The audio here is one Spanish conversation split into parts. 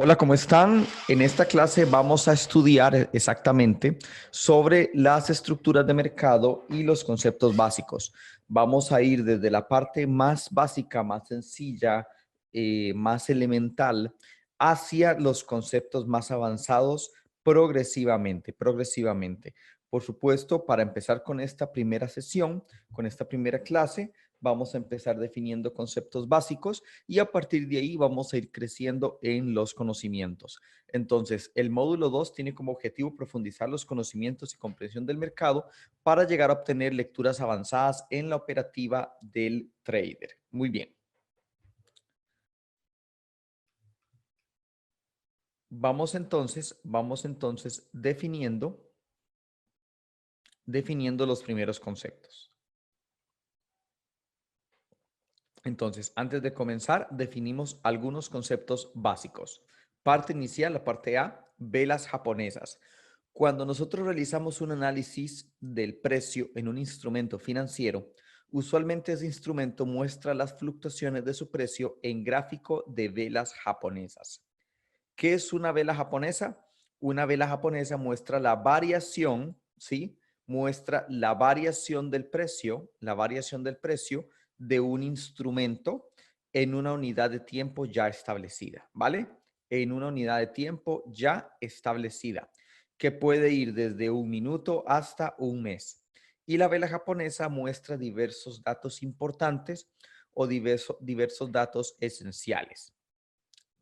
Hola, ¿cómo están? En esta clase vamos a estudiar exactamente sobre las estructuras de mercado y los conceptos básicos. Vamos a ir desde la parte más básica, más sencilla, más elemental, hacia los conceptos más avanzados progresivamente. Por supuesto, para empezar con esta primera sesión, con esta primera clase, vamos a empezar definiendo conceptos básicos y a partir de ahí vamos a ir creciendo en los conocimientos. Entonces, el módulo 2 tiene como objetivo profundizar los conocimientos y comprensión del mercado para llegar a obtener lecturas avanzadas en la operativa del trader. Muy bien. Vamos entonces definiendo los primeros conceptos. Entonces, antes de comenzar, definimos algunos conceptos básicos. Parte inicial, la parte A, velas japonesas. Cuando nosotros realizamos un análisis del precio en un instrumento financiero, usualmente ese instrumento muestra las fluctuaciones de su precio en gráfico de velas japonesas. ¿Qué es una vela japonesa? Una vela japonesa muestra la variación, ¿sí? Muestra la variación del precio de un instrumento en una unidad de tiempo ya establecida, ¿vale? En una unidad de tiempo ya establecida, que puede ir desde un minuto hasta un mes. Y la vela japonesa muestra diversos datos importantes o diversos datos esenciales.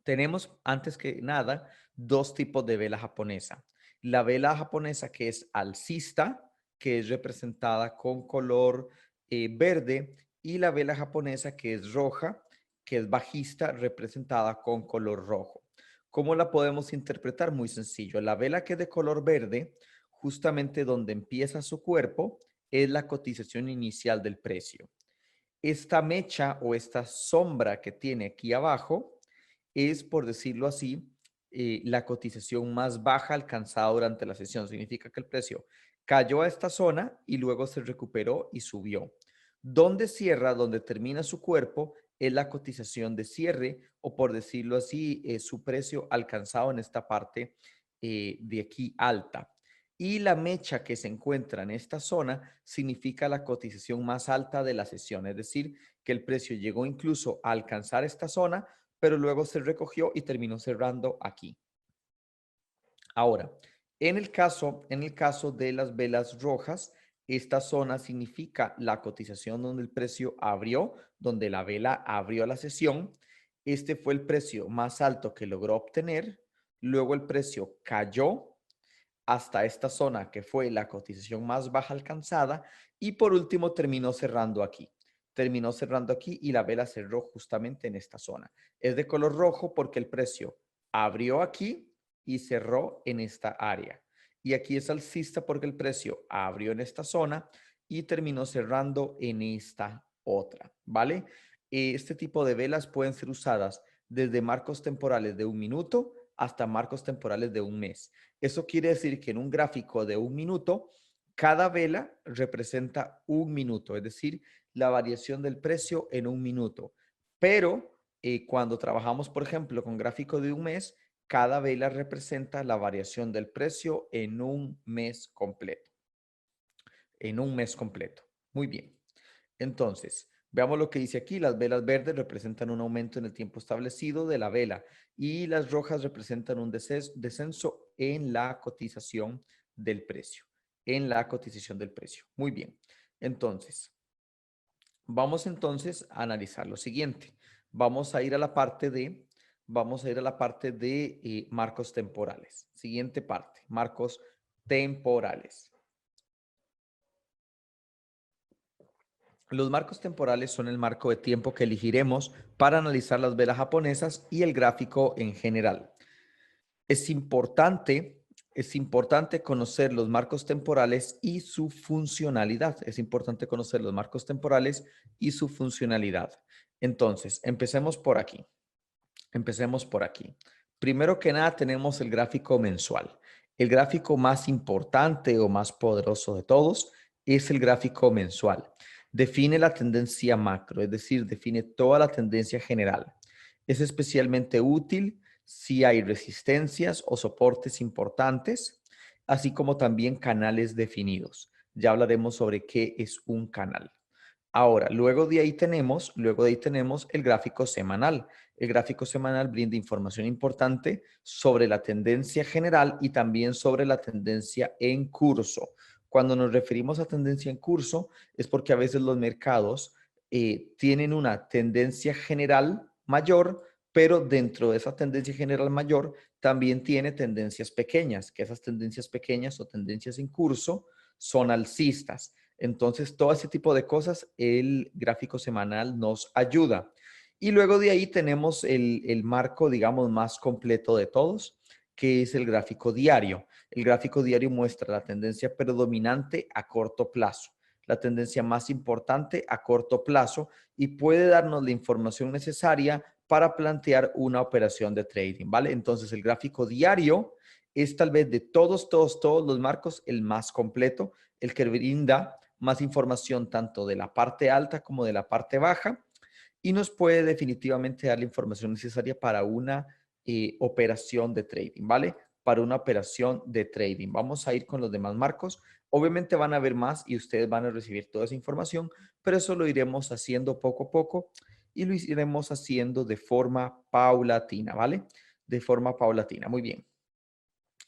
Tenemos, antes que nada, dos tipos de vela japonesa. La vela japonesa que es alcista, que es representada con color verde, y la vela japonesa que es roja, que es bajista, representada con color rojo. ¿Cómo la podemos interpretar? Muy sencillo. La vela que es de color verde, justamente donde empieza su cuerpo, es la cotización inicial del precio. Esta mecha o esta sombra que tiene aquí abajo es, por decirlo así, la cotización más baja alcanzada durante la sesión. Significa que el precio cayó a esta zona y luego se recuperó y subió. Donde cierra, donde termina su cuerpo, es la cotización de cierre o, por decirlo así, su precio alcanzado en esta parte de aquí alta. Y la mecha que se encuentra en esta zona significa la cotización más alta de la sesión, es decir, que el precio llegó incluso a alcanzar esta zona, pero luego se recogió y terminó cerrando aquí. Ahora, en el caso de las velas rojas, esta zona significa la cotización donde el precio abrió, donde la vela abrió la sesión. Este fue el precio más alto que logró obtener. Luego el precio cayó hasta esta zona que fue la cotización más baja alcanzada y por último terminó cerrando aquí. Terminó cerrando aquí y la vela cerró justamente en esta zona. Es de color rojo porque el precio abrió aquí y cerró en esta área. Y aquí es alcista porque el precio abrió en esta zona y terminó cerrando en esta otra, ¿vale? Este tipo de velas pueden ser usadas desde marcos temporales de un minuto hasta marcos temporales de un mes. Eso quiere decir que en un gráfico de un minuto, cada vela representa un minuto, es decir, la variación del precio en un minuto. Pero cuando trabajamos, por ejemplo, con gráfico de un mes, cada vela representa la variación del precio en un mes completo. En un mes completo. Muy bien. Entonces, veamos lo que dice aquí. Las velas verdes representan un aumento en el tiempo establecido de la vela y las rojas representan un descenso en la cotización del precio. En la cotización del precio. Muy bien. Entonces, vamos entonces a analizar lo siguiente. Vamos a ir a la parte de marcos temporales. Siguiente parte, marcos temporales. Los marcos temporales son el marco de tiempo que elegiremos para analizar las velas japonesas y el gráfico en general. Es importante, es importante conocer los marcos temporales y su funcionalidad. Es importante conocer los marcos temporales y su funcionalidad. Entonces, empecemos por aquí. Empecemos por aquí. Primero que nada tenemos el gráfico mensual. El gráfico más importante o más poderoso de todos es el gráfico mensual. Define la tendencia macro, es decir, define toda la tendencia general. Es especialmente útil si hay resistencias o soportes importantes, así como también canales definidos. Ya hablaremos sobre qué es un canal. Ahora, luego de ahí tenemos el gráfico semanal. El gráfico semanal brinda información importante sobre la tendencia general y también sobre la tendencia en curso. Cuando nos referimos a tendencia en curso es porque a veces los mercados tienen una tendencia general mayor, pero dentro de esa tendencia general mayor también tiene tendencias pequeñas, que esas tendencias pequeñas o tendencias en curso son alcistas. Entonces, todo ese tipo de cosas, el gráfico semanal nos ayuda. Y luego de ahí tenemos el marco, digamos, más completo de todos, que es el gráfico diario. El gráfico diario muestra la tendencia predominante a corto plazo, la tendencia más importante a corto plazo y puede darnos la información necesaria para plantear una operación de trading, ¿vale? Entonces, el gráfico diario es tal vez de todos los marcos el más completo, el que brinda más información tanto de la parte alta como de la parte baja y nos puede definitivamente dar la información necesaria para una operación de trading, ¿vale? Para una operación de trading. Vamos a ir con los demás marcos. Obviamente van a haber más y ustedes van a recibir toda esa información, pero eso lo iremos haciendo poco a poco y lo iremos haciendo de forma paulatina, ¿vale? De forma paulatina. Muy bien.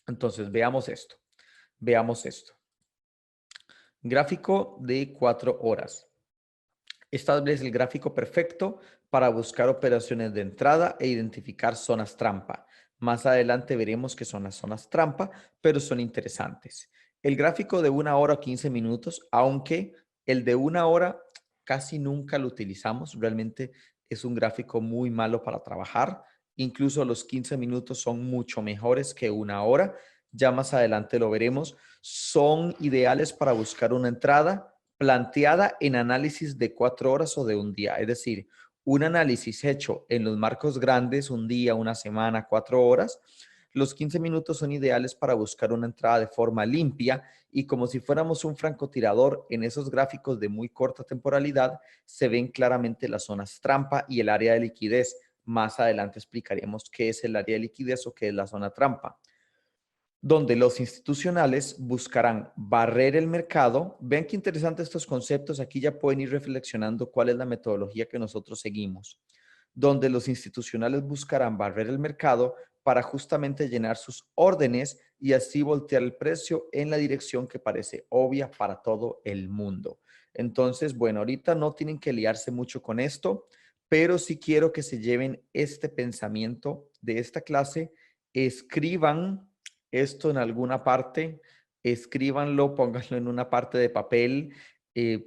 Entonces, veamos esto. Veamos esto. Gráfico de 4 horas. Establece el gráfico perfecto para buscar operaciones de entrada e identificar zonas trampa. Más adelante veremos qué son las zonas trampa, pero son interesantes. El gráfico de 1 hora o 15 minutos, aunque el de 1 hora casi nunca lo utilizamos, realmente es un gráfico muy malo para trabajar. Incluso los 15 minutos son mucho mejores que 1 hora. Ya más adelante lo veremos. Son ideales para buscar una entrada planteada en análisis de 4 horas o de un día. Es decir, un análisis hecho en los marcos grandes, un día, una semana, 4 horas. Los 15 minutos son ideales para buscar una entrada de forma limpia y como si fuéramos un francotirador en esos gráficos de muy corta temporalidad, se ven claramente las zonas trampa y el área de liquidez. Más adelante explicaremos qué es el área de liquidez o qué es la zona trampa donde los institucionales buscarán barrer el mercado. Vean qué interesantes estos conceptos. Aquí ya pueden ir reflexionando cuál es la metodología que nosotros seguimos. Donde los institucionales buscarán barrer el mercado para justamente llenar sus órdenes y así voltear el precio en la dirección que parece obvia para todo el mundo. Entonces, bueno, ahorita no tienen que liarse mucho con esto, pero sí quiero que se lleven este pensamiento de esta clase, escriban esto en alguna parte, escríbanlo, pónganlo en una parte de papel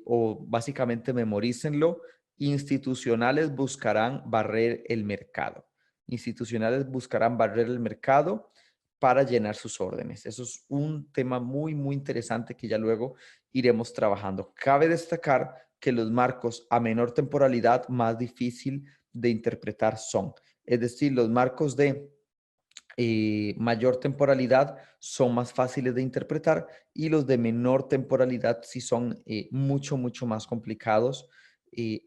o básicamente memorícenlo. Institucionales buscarán barrer el mercado. Institucionales buscarán barrer el mercado para llenar sus órdenes. Eso es un tema muy, muy interesante que ya luego iremos trabajando. Cabe destacar que los marcos a menor temporalidad más difícil de interpretar son. Es decir, los marcos de mayor temporalidad son más fáciles de interpretar y los de menor temporalidad sí son mucho, mucho más complicados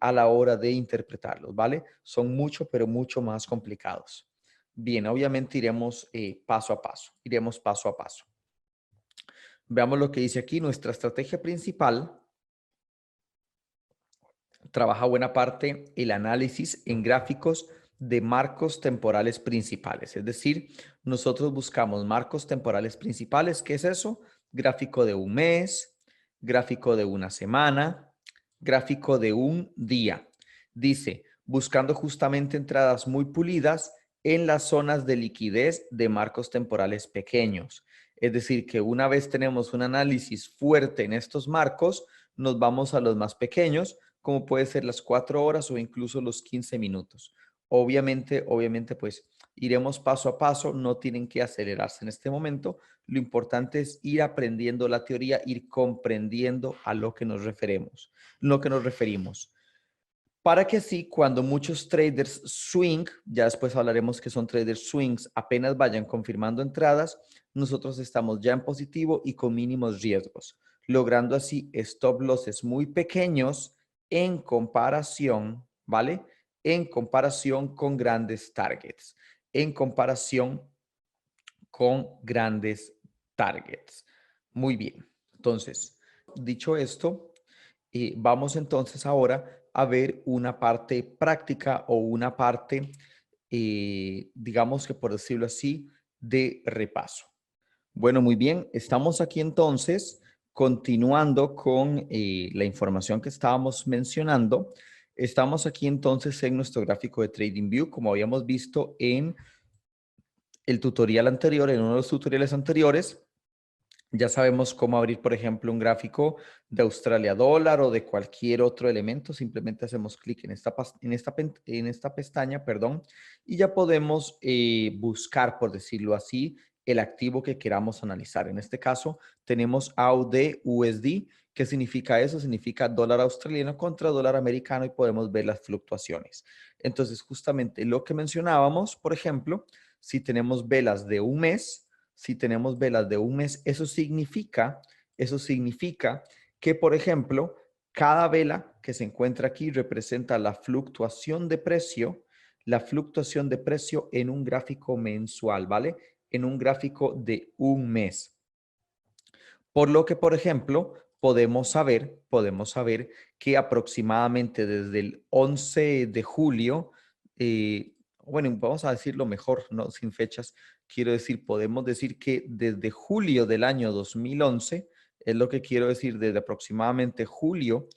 a la hora de interpretarlos, ¿vale? Son mucho, pero mucho más complicados. Bien, obviamente iremos paso a paso, iremos paso a paso. Veamos lo que dice aquí. Nuestra estrategia principal trabaja buena parte el análisis en gráficos de marcos temporales principales. Es decir, nosotros buscamos marcos temporales principales. ¿Qué es eso? Gráfico de un mes, gráfico de una semana, gráfico de un día. Dice, buscando justamente entradas muy pulidas en las zonas de liquidez de marcos temporales pequeños. Es decir, que una vez tenemos un análisis fuerte en estos marcos, nos vamos a los más pequeños, como puede ser las 4 horas o incluso los 15 minutos. Obviamente, pues iremos paso a paso, no tienen que acelerarse en este momento. Lo importante es ir aprendiendo la teoría, ir comprendiendo a lo que nos referimos. Para que así, cuando muchos traders swing, ya después hablaremos que son traders swings, apenas vayan confirmando entradas, nosotros estamos ya en positivo y con mínimos riesgos, logrando así stop losses muy pequeños en comparación, ¿vale? En comparación con grandes targets. en comparación con grandes targets. Muy bien. Entonces, dicho esto, vamos entonces ahora a ver una parte práctica o una parte, digamos que por decirlo así, de repaso. Bueno, muy bien. Estamos aquí entonces continuando con la información que estábamos mencionando. Estamos aquí entonces en nuestro gráfico de TradingView, como habíamos visto en el tutorial anterior, en uno de los tutoriales anteriores. Ya sabemos cómo abrir, por ejemplo, un gráfico de Australia dólar o de cualquier otro elemento. Simplemente hacemos clic en esta pestaña, perdón, y ya podemos buscar, por decirlo así, el activo que queramos analizar. En este caso, tenemos AUD USD. ¿Qué significa eso? Significa dólar australiano contra dólar americano y podemos ver las fluctuaciones. Entonces, justamente lo que mencionábamos, por ejemplo, si tenemos velas de un mes, si tenemos velas de un mes, eso significa que, por ejemplo, cada vela que se encuentra aquí representa la fluctuación de precio en un gráfico mensual, ¿vale? En un gráfico de un mes. Por lo que, por ejemplo, podemos saber que aproximadamente desde el 11 de julio, bueno, vamos a decirlo mejor, no sin fechas, quiero decir, podemos decir que desde julio del año 2011, es lo que quiero decir, desde aproximadamente julio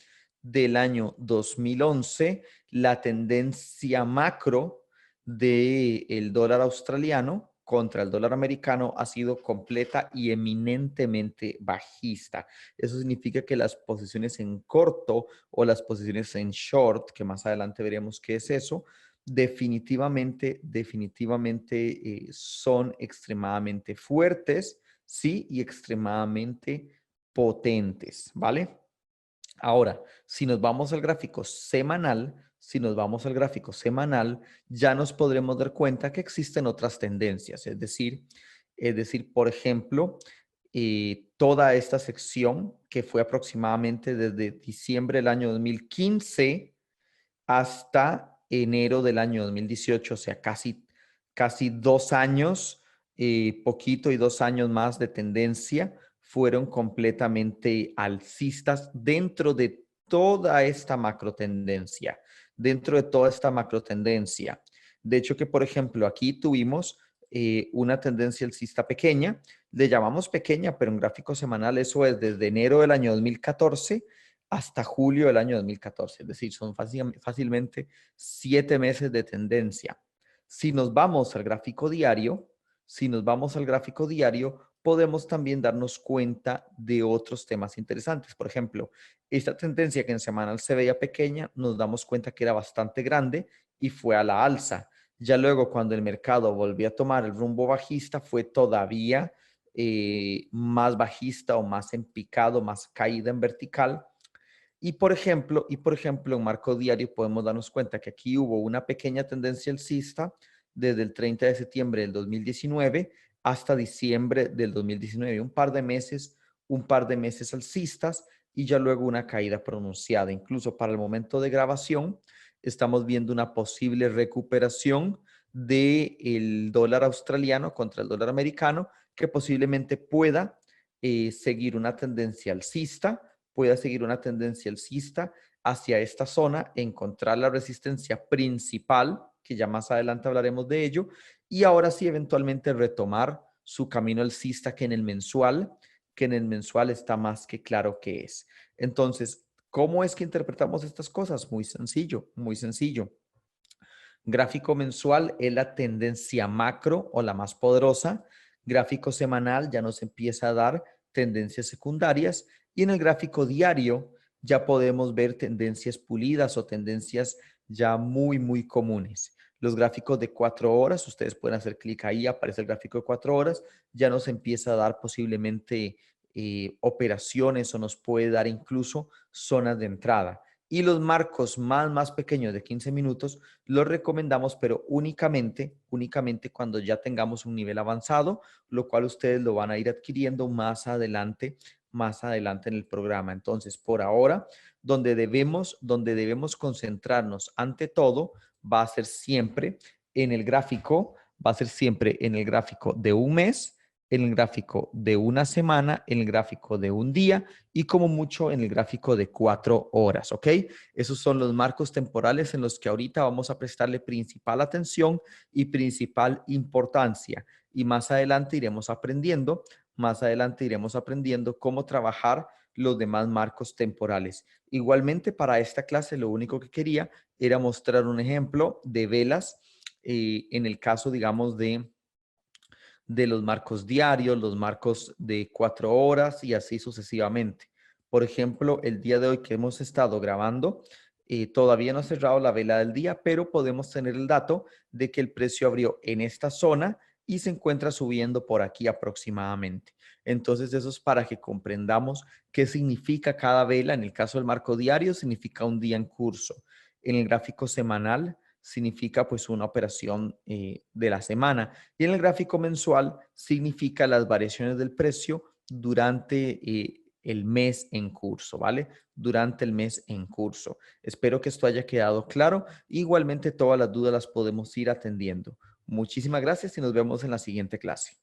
del año 2011, la tendencia macro del dólar australiano contra el dólar americano ha sido completa y eminentemente bajista. Eso significa que las posiciones en corto o las posiciones en short, que más adelante veremos qué es eso, definitivamente son extremadamente fuertes, sí, y extremadamente potentes, ¿vale? Ahora, si nos vamos al gráfico semanal, ya nos podremos dar cuenta que existen otras tendencias, es decir, por ejemplo, toda esta sección que fue aproximadamente desde diciembre del año 2015 hasta enero del año 2018, o sea, casi 2 años, poquito y 2 años más de tendencia, fueron completamente alcistas dentro de toda esta macro tendencia, De hecho que, por ejemplo, aquí tuvimos una tendencia alcista pequeña, le llamamos pequeña, pero en gráfico semanal eso es desde enero del año 2014 hasta julio del año 2014, es decir, son fácilmente 7 meses de tendencia. Si nos vamos al gráfico diario, podemos también darnos cuenta de otros temas interesantes. Por ejemplo, esta tendencia que en semanal se veía pequeña, nos damos cuenta que era bastante grande y fue a la alza. Ya luego, cuando el mercado volvió a tomar el rumbo bajista, fue todavía más bajista o más en picado, más caída en vertical. Y por ejemplo, en marco diario podemos darnos cuenta que aquí hubo una pequeña tendencia alcista desde el 30 de septiembre del 2019 hasta diciembre del 2019, un par de meses alcistas y ya luego una caída pronunciada. Incluso para el momento de grabación estamos viendo una posible recuperación del dólar australiano contra el dólar americano que posiblemente pueda seguir una tendencia alcista hacia esta zona, encontrar la resistencia principal, que ya más adelante hablaremos de ello, y ahora sí eventualmente retomar su camino alcista que en el mensual está más que claro que es. Entonces, ¿cómo es que interpretamos estas cosas? Muy sencillo, muy sencillo. Gráfico mensual es la tendencia macro o la más poderosa. Gráfico semanal ya nos empieza a dar tendencias secundarias y en el gráfico diario ya podemos ver tendencias pulidas o tendencias ya muy, muy comunes. Los gráficos de 4 horas, ustedes pueden hacer clic ahí, aparece el gráfico de 4 horas, ya nos empieza a dar posiblemente operaciones o nos puede dar incluso zonas de entrada. Y los marcos más pequeños de 15 minutos los recomendamos, pero únicamente cuando ya tengamos un nivel avanzado, lo cual ustedes lo van a ir adquiriendo más adelante en el programa. Entonces, por ahora, donde debemos concentrarnos ante todo va a ser siempre en el gráfico va a ser siempre en el gráfico de un mes, en el gráfico de una semana, en el gráfico de un día y como mucho en el gráfico de 4 horas, ¿ok? Esos son los marcos temporales en los que ahorita vamos a prestarle principal atención y principal importancia. Y más adelante iremos aprendiendo cómo trabajar los demás marcos temporales. Igualmente, para esta clase, lo único que quería era mostrar un ejemplo de velas en el caso, digamos, de los marcos diarios, los marcos de 4 horas y así sucesivamente. Por ejemplo, el día de hoy que hemos estado grabando, todavía no ha cerrado la vela del día, pero podemos tener el dato de que el precio abrió en esta zona y se encuentra subiendo por aquí aproximadamente. Entonces, eso es para que comprendamos qué significa cada vela. En el caso del marco diario, significa un día en curso. En el gráfico semanal, significa pues una operación de la semana. Y en el gráfico mensual significa las variaciones del precio durante el mes en curso, ¿vale? Durante el mes en curso. Espero que esto haya quedado claro. Igualmente todas las dudas las podemos ir atendiendo. Muchísimas gracias y nos vemos en la siguiente clase.